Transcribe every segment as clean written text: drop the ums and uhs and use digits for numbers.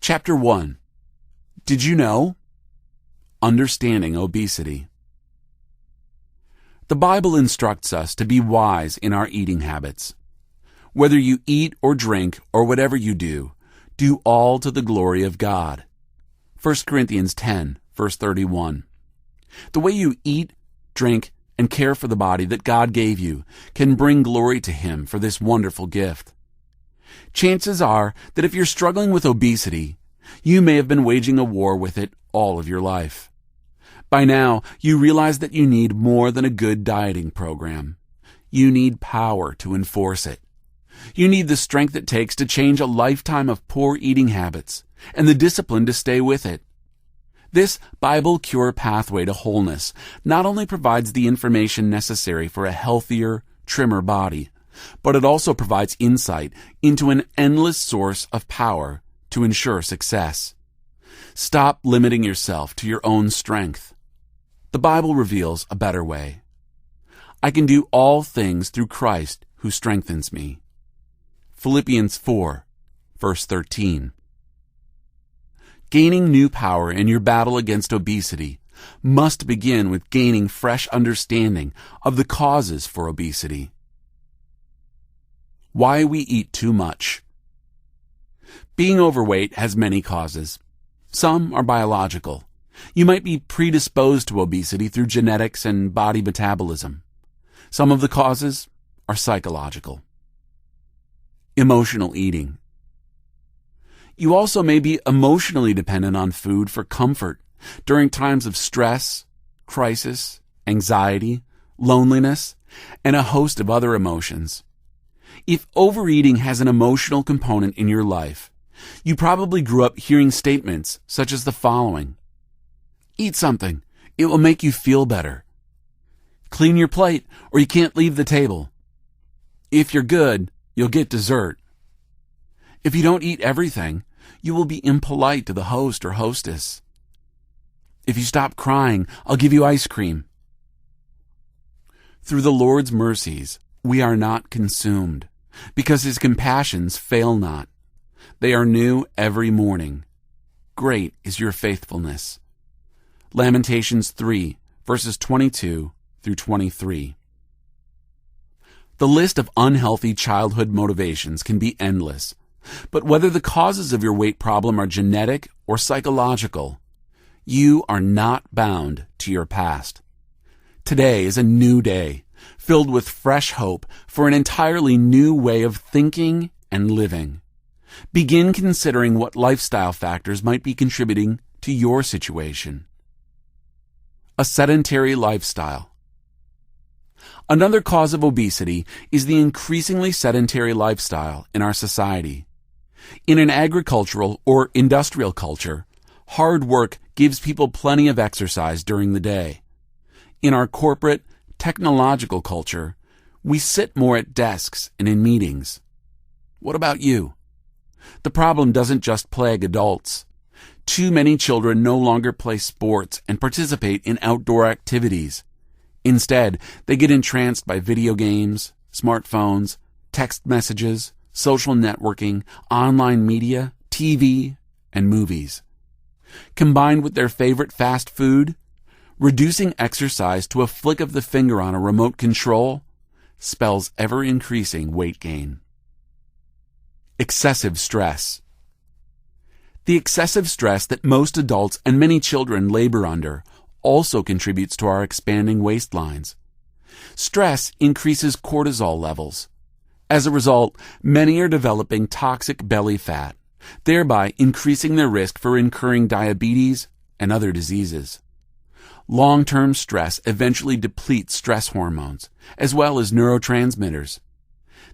Chapter 1. Did you know? Understanding obesity. The Bible instructs us to be wise in our eating habits. Whether you eat or drink or whatever you do all to the glory of God. 1 Corinthians 10, verse 31. The way you eat, drink, and care for the body that God gave you can bring glory to Him for this wonderful gift. Chances are that if you're struggling with obesity, you may have been waging a war with it all of your life. By now, you realize that you need more than a good dieting program. You need power to enforce it. You need the strength it takes to change a lifetime of poor eating habits and the discipline to stay with it. This Bible Cure pathway to wholeness not only provides the information necessary for a healthier, trimmer body, but it also provides insight into an endless source of power to ensure success. Stop limiting yourself to your own strength. The Bible reveals a better way. I can do all things through Christ who strengthens me. Philippians 4, verse 13. Gaining new power in your battle against obesity must begin with gaining fresh understanding of the causes for obesity. Why we eat too much. Being overweight has many causes. Some are biological. You might be predisposed to obesity through genetics and body metabolism. Some of the causes are psychological. Emotional eating. You also may be emotionally dependent on food for comfort during times of stress, crisis, anxiety, loneliness, and a host of other emotions. If overeating has an emotional component in your life, you probably grew up hearing statements such as the following. Eat something. It will make you feel better. Clean your plate or you can't leave the table. If you're good, you'll get dessert. If you don't eat everything, you will be impolite to the host or hostess. If you stop crying, I'll give you ice cream. Through the Lord's mercies, we are not consumed, because His compassions fail not. They are new every morning. Great is your faithfulness. Lamentations 3, verses 22 through 23. The list of unhealthy childhood motivations can be endless, but whether the causes of your weight problem are genetic or psychological, you are not bound to your past. Today is a new day, filled with fresh hope for an entirely new way of thinking and living. Begin considering what lifestyle factors might be contributing to your situation. A sedentary lifestyle. Another cause of obesity is the increasingly sedentary lifestyle in our society. In an agricultural or industrial culture, hard work gives people plenty of exercise during the day. In our corporate, technological culture, we sit more at desks and in meetings. What about you? The problem doesn't just plague adults. Too many children no longer play sports and participate in outdoor activities. Instead, they get entranced by video games, smartphones, text messages, social networking, online media, TV, and movies. Combined with their favorite fast food, reducing exercise to a flick of the finger on a remote control spells ever-increasing weight gain. Excessive stress. The excessive stress that most adults and many children labor under also contributes to our expanding waistlines. Stress increases cortisol levels. As a result, many are developing toxic belly fat, thereby increasing their risk for incurring diabetes and other diseases. Long-term stress eventually depletes stress hormones, as well as neurotransmitters.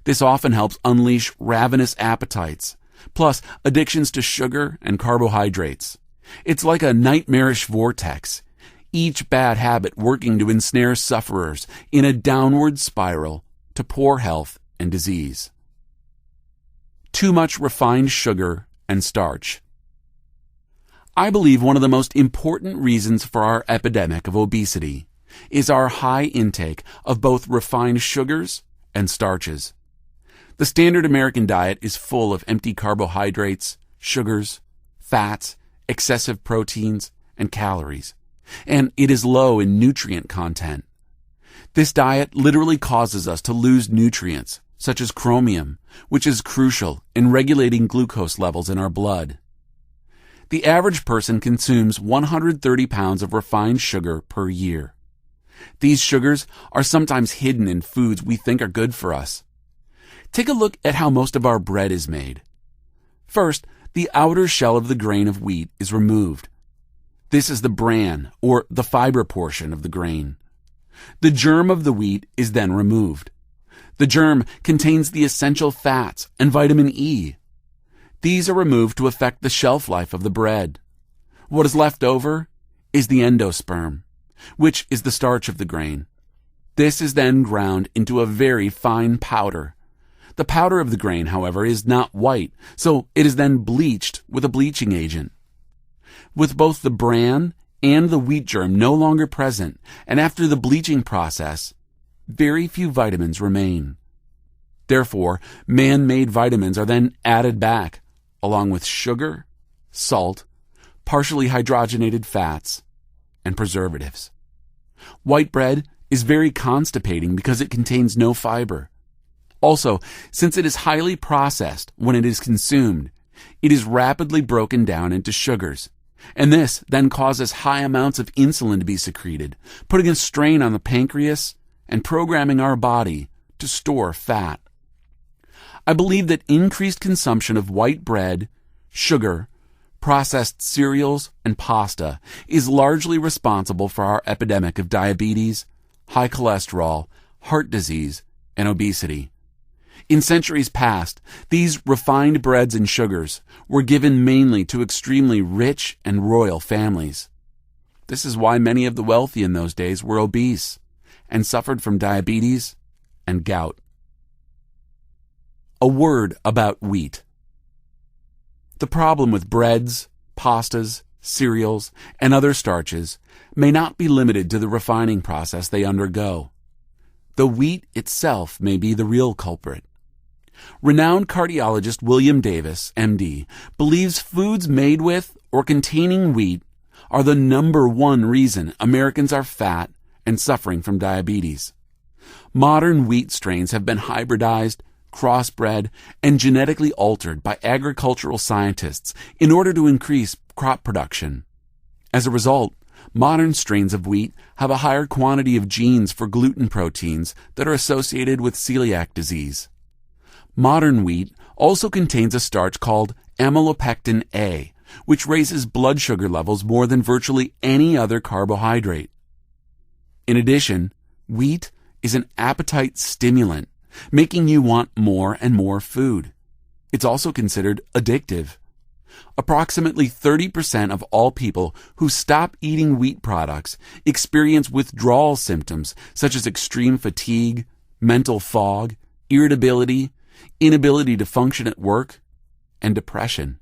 This often helps unleash ravenous appetites, plus addictions to sugar and carbohydrates. It's like a nightmarish vortex, each bad habit working to ensnare sufferers in a downward spiral to poor health and disease. Too much refined sugar and starch. I believe one of the most important reasons for our epidemic of obesity is our high intake of both refined sugars and starches. The standard American diet is full of empty carbohydrates, sugars, fats, excessive proteins, and calories, and it is low in nutrient content. This diet literally causes us to lose nutrients, such as chromium, which is crucial in regulating glucose levels in our blood. The average person consumes 130 pounds of refined sugar per year. These sugars are sometimes hidden in foods we think are good for us. Take a look at how most of our bread is made. First, the outer shell of the grain of wheat is removed. This is the bran, or the fiber portion of the grain. The germ of the wheat is then removed. The germ contains the essential fats and vitamin E. These are removed to affect the shelf life of the bread. What is left over is the endosperm, which is the starch of the grain. This is then ground into a very fine powder. The powder of the grain, however, is not white, so it is then bleached with a bleaching agent. With both the bran and the wheat germ no longer present, and after the bleaching process, very few vitamins remain. Therefore, man-made vitamins are then added back, along with sugar, salt, partially hydrogenated fats, and preservatives. White bread is very constipating because it contains no fiber. Also, since it is highly processed when it is consumed, it is rapidly broken down into sugars, and this then causes high amounts of insulin to be secreted, putting a strain on the pancreas and programming our body to store fat. I believe that increased consumption of white bread, sugar, processed cereals, and pasta is largely responsible for our epidemic of diabetes, high cholesterol, heart disease, and obesity. In centuries past, these refined breads and sugars were given mainly to extremely rich and royal families. This is why many of the wealthy in those days were obese and suffered from diabetes and gout. A word about wheat. The problem with breads, pastas, cereals, and other starches may not be limited to the refining process they undergo. The wheat itself may be the real culprit. Renowned cardiologist William Davis, MD, believes foods made with or containing wheat are the number one reason Americans are fat and suffering from diabetes. Modern wheat strains have been hybridized, crossbred, and genetically altered by agricultural scientists in order to increase crop production. As a result, modern strains of wheat have a higher quantity of genes for gluten proteins that are associated with celiac disease. Modern wheat also contains a starch called amylopectin A, which raises blood sugar levels more than virtually any other carbohydrate. In addition, wheat is an appetite stimulant, making you want more and more food. It's also considered addictive. Approximately 30% of all people who stop eating wheat products experience withdrawal symptoms such as extreme fatigue, mental fog, irritability, inability to function at work, and depression.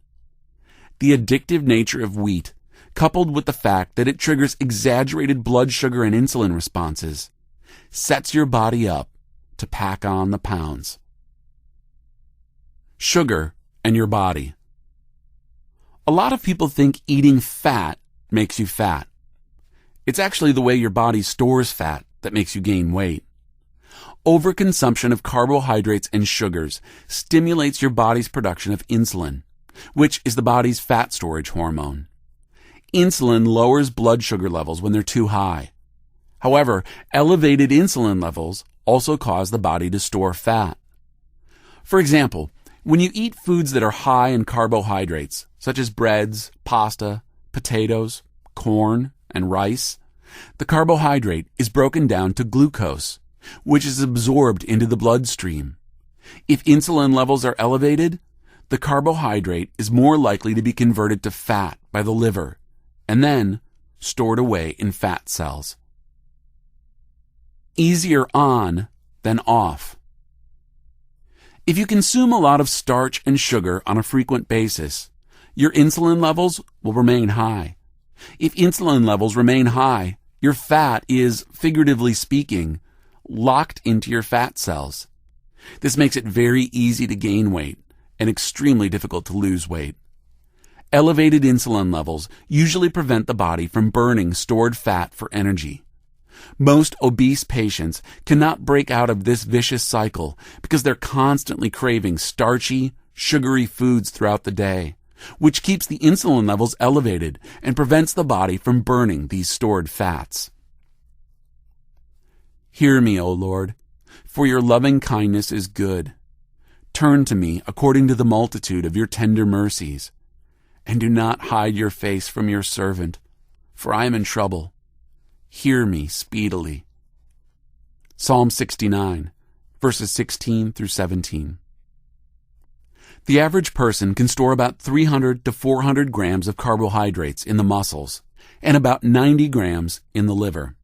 The addictive nature of wheat, coupled with the fact that it triggers exaggerated blood sugar and insulin responses, sets your body up to pack on the pounds. Sugar and your body. A lot of people think eating fat makes you fat. It's actually the way your body stores fat that makes you gain weight. Overconsumption of carbohydrates and sugars stimulates your body's production of insulin, which is the body's fat storage hormone. Insulin lowers blood sugar levels when they're too high. However, elevated insulin levels also cause the body to store fat. For example, when you eat foods that are high in carbohydrates, such as breads, pasta, potatoes, corn, and rice, the carbohydrate is broken down to glucose, which is absorbed into the bloodstream. If insulin levels are elevated, the carbohydrate is more likely to be converted to fat by the liver and then stored away in fat cells. Easier on than off. If you consume a lot of starch and sugar on a frequent basis, your insulin levels will remain high. If insulin levels remain high, your fat is, figuratively speaking, locked into your fat cells. This makes it very easy to gain weight and extremely difficult to lose weight. Elevated insulin levels usually prevent the body from burning stored fat for energy. Most obese patients cannot break out of this vicious cycle because they're constantly craving starchy, sugary foods throughout the day, which keeps the insulin levels elevated and prevents the body from burning these stored fats. Hear me, O Lord, for your loving kindness is good. Turn to me according to the multitude of your tender mercies, and do not hide your face from your servant, for I am in trouble. Hear me speedily. Psalm 69, verses 16 through 17. The average person can store about 300 to 400 grams of carbohydrates in the muscles and about 90 grams in the liver.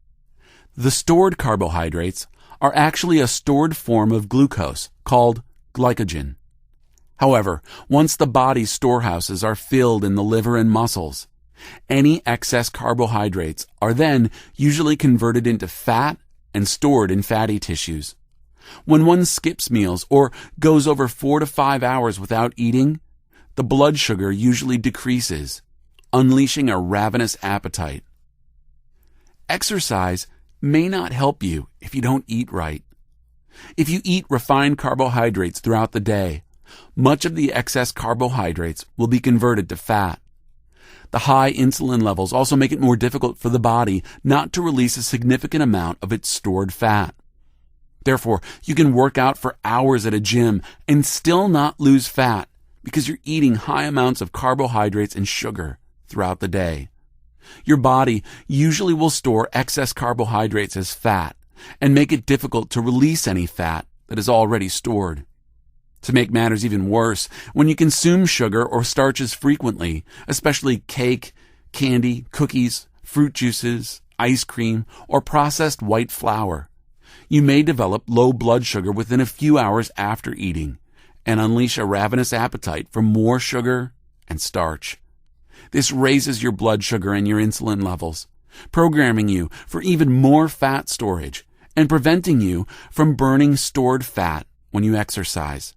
The stored carbohydrates are actually a stored form of glucose called glycogen. However, once the body's storehouses are filled in the liver and muscles, any excess carbohydrates are then usually converted into fat and stored in fatty tissues. When one skips meals or goes over 4 to 5 hours without eating, the blood sugar usually decreases, unleashing a ravenous appetite. Exercise may not help you if you don't eat right. If you eat refined carbohydrates throughout the day, much of the excess carbohydrates will be converted to fat. The high insulin levels also make it more difficult for the body not to release a significant amount of its stored fat. Therefore, you can work out for hours at a gym and still not lose fat because you're eating high amounts of carbohydrates and sugar throughout the day. Your body usually will store excess carbohydrates as fat and make it difficult to release any fat that is already stored. To make matters even worse, when you consume sugar or starches frequently, especially cake, candy, cookies, fruit juices, ice cream, or processed white flour, you may develop low blood sugar within a few hours after eating and unleash a ravenous appetite for more sugar and starch. This raises your blood sugar and your insulin levels, programming you for even more fat storage and preventing you from burning stored fat when you exercise.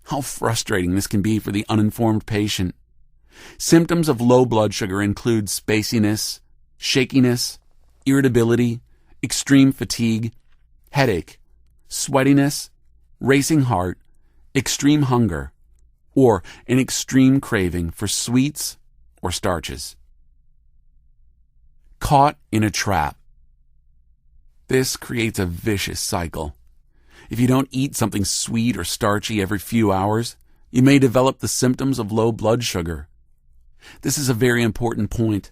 How frustrating this can be for the uninformed patient. Symptoms of low blood sugar include spaciness, shakiness, irritability, extreme fatigue, headache, sweatiness, racing heart, extreme hunger, or an extreme craving for sweets or starches. Caught in a trap. This creates a vicious cycle. If you don't eat something sweet or starchy every few hours, you may develop the symptoms of low blood sugar. This is a very important point.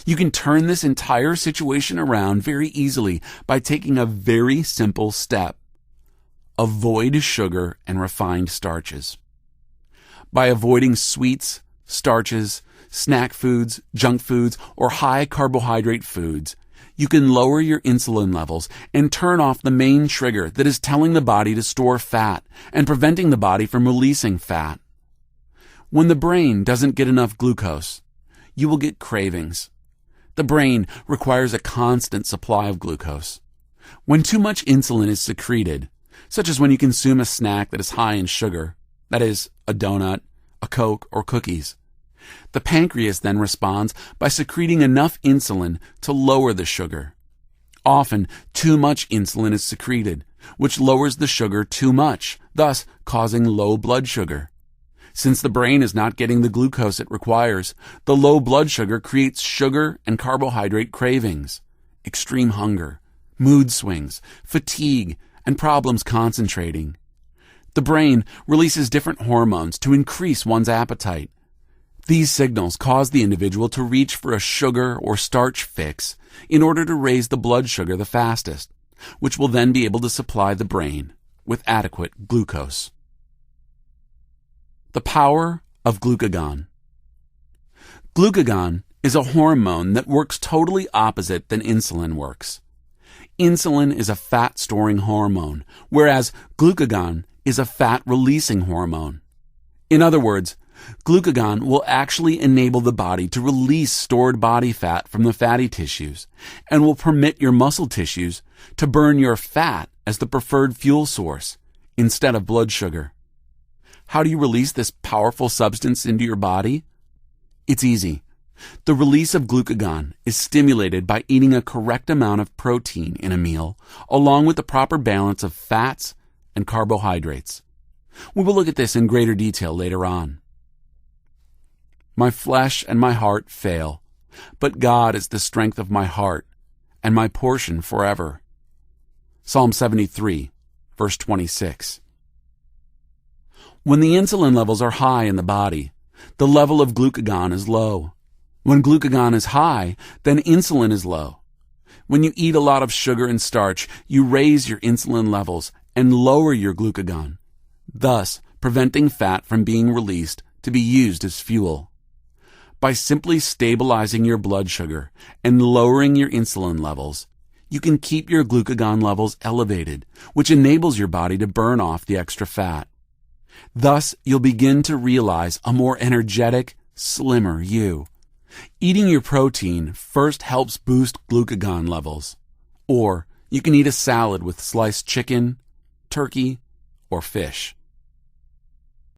You can turn this entire situation around very easily by taking a very simple step. Avoid sugar and refined starches. By avoiding sweets, starches, snack foods, junk foods, or high carbohydrate foods, you can lower your insulin levels and turn off the main trigger that is telling the body to store fat and preventing the body from releasing fat. When the brain doesn't get enough glucose, you will get cravings. The brain requires a constant supply of glucose. When too much insulin is secreted, such as when you consume a snack that is high in sugar, that is, a donut, a Coke, or cookies, the pancreas then responds by secreting enough insulin to lower the sugar. Often, too much insulin is secreted, which lowers the sugar too much, thus causing low blood sugar. Since the brain is not getting the glucose it requires, the low blood sugar creates sugar and carbohydrate cravings, extreme hunger, mood swings, fatigue, and problems concentrating. The brain releases different hormones to increase one's appetite. These signals cause the individual to reach for a sugar or starch fix in order to raise the blood sugar the fastest, which will then be able to supply the brain with adequate glucose. The power of glucagon. Glucagon is a hormone that works totally opposite than insulin works. Insulin is a fat-storing hormone, whereas glucagon is a fat-releasing hormone. In other words, glucagon will actually enable the body to release stored body fat from the fatty tissues and will permit your muscle tissues to burn your fat as the preferred fuel source instead of blood sugar. How do you release this powerful substance into your body? It's easy. The release of glucagon is stimulated by eating a correct amount of protein in a meal, along with the proper balance of fats and carbohydrates. We will look at this in greater detail later on. My flesh and my heart fail, but God is the strength of my heart and my portion forever. Psalm 73, verse 26. When the insulin levels are high in the body, the level of glucagon is low. When glucagon is high, then insulin is low. When you eat a lot of sugar and starch, you raise your insulin levels and lower your glucagon, thus preventing fat from being released to be used as fuel. By simply stabilizing your blood sugar and lowering your insulin levels, you can keep your glucagon levels elevated, which enables your body to burn off the extra fat. Thus, you'll begin to realize a more energetic, slimmer you. Eating your protein first helps boost glucagon levels. Or you can eat a salad with sliced chicken, turkey, or fish.